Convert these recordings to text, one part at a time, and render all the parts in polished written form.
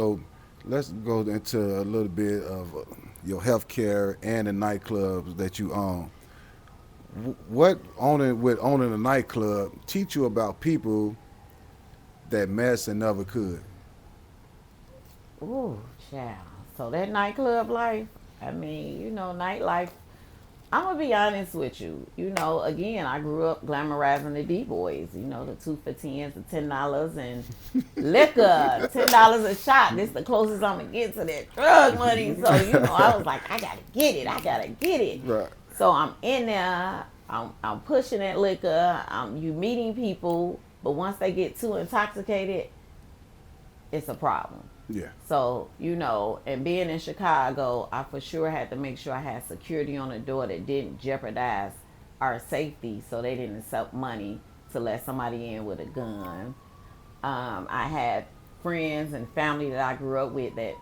So let's go into a little bit of your healthcare and the nightclubs that you own. What owning a nightclub teach you about people that medicine never could? Ooh, child. So that nightclub life, nightlife. I'm gonna be honest with you. Again, I grew up glamorizing the D boys. The 2 for 10s, the $10, and liquor, $10 a shot. This the closest I'm gonna get to that drug money. So I was like, I gotta get it. I gotta get it. Right. So I'm in there. I'm pushing that liquor. You meeting people, but once they get too intoxicated, it's a problem. Yeah. So, and being in Chicago, I for sure had to make sure I had security on the door that didn't jeopardize our safety so they didn't accept money to let somebody in with a gun. I had friends and family that I grew up with that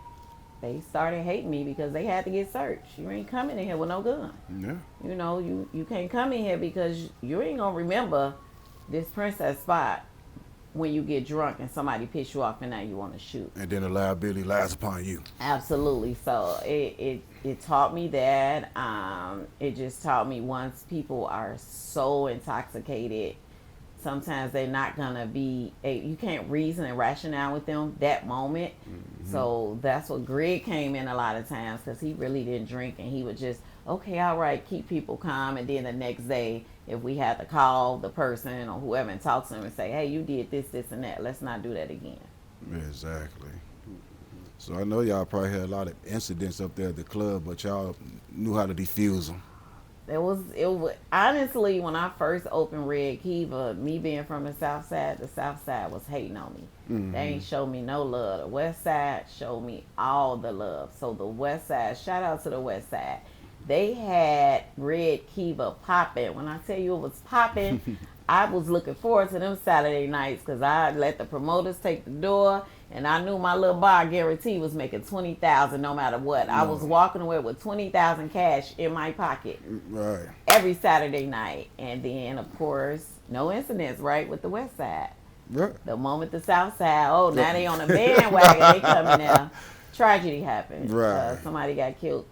they started hating me because they had to get searched. You ain't coming in here with no gun. Yeah. You can't come in here because you ain't going to remember this princess spot when you get drunk and somebody piss you off and now you want to shoot. And then the liability lies upon you. Absolutely. So it taught me that. It just taught me once people are so intoxicated, sometimes they're not gonna be. You can't reason and rationale with them that moment. Mm-hmm. So that's what Greg came in a lot of times because he really didn't drink and he would just okay, all right, keep people calm, and then the next day if we had to call the person or whoever and talk to them and say, hey, you did this, this, and that. Let's not do that again. Exactly. So I know y'all probably had a lot of incidents up there at the club, but y'all knew how to defuse them. It was honestly when I first opened Red Kiva, me being from the South Side was hating on me. Mm-hmm. They ain't showed me no love. The West Side showed me all the love. So the West Side, shout out to the West Side. They had Red Kiva popping. When I tell you it was popping, I was looking forward to them Saturday nights because I let the promoters take the door, and I knew my little bar guarantee was making 20,000 no matter what. I was walking away with 20,000 cash in my pocket Right. every Saturday night, and then of course no incidents right with the West Side. Right. The moment the South Side, oh now they on a bandwagon, they coming there. Tragedy happened. Right. Somebody got killed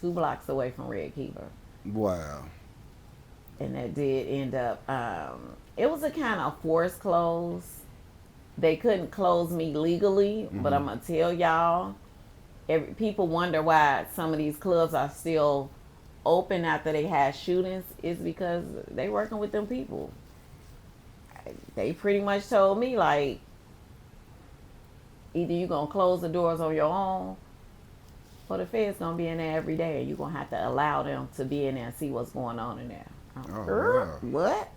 2 blocks away from Red Keeper. Wow. And that did end up, it was a kind of forced close. They couldn't close me legally, but I'm going to tell y'all, people wonder why some of these clubs are still open after they had shootings. It's because they working with them people. They pretty much told me, like, either you going to close the doors on your own, or the Fed's going to be in there every day, and you're going to have to allow them to be in there and see what's going on in there. Oh, wow. What?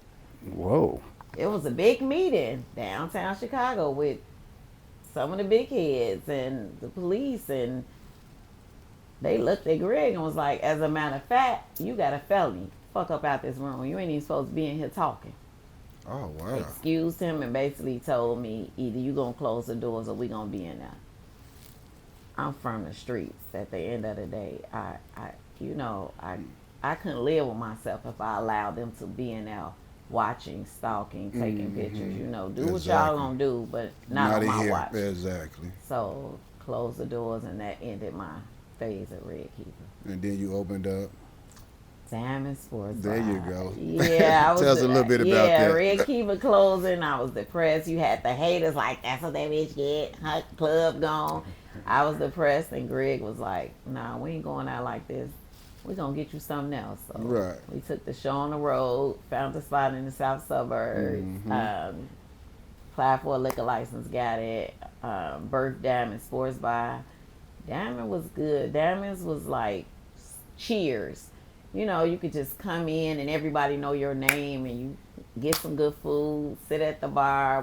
Whoa. It was a big meeting downtown Chicago with some of the big heads and the police, and they looked at Greg and was like, as a matter of fact, you got a felony. Fuck up out this room. You ain't even supposed to be in here talking. Oh, wow. Excused him and basically told me either you gonna close the doors or we gonna be in there. I'm from the streets. At the end of the day, I couldn't live with myself if I allowed them to be in there watching, stalking, taking pictures. Do what y'all gonna do, but not on my here. watch. Exactly. So closed the doors, and that ended my phase at Red Keeper. And then you opened up. Diamond Sports. There you go. Yeah, I was. Tell us a little bit about yeah, that. Red Keeper closing. I was depressed. You had the haters like, that's what that bitch get. Her club gone. I was depressed, and Greg was like, "Nah, we ain't going out like this. We're gonna get you something else." So Right. we took the show on the road, found a spot in the south suburbs, applied for a liquor license, got it, birthed Diamond Sports Bar. Diamond was good. Diamonds was like Cheers. You could just come in and everybody know your name, and you get some good food, sit at the bar,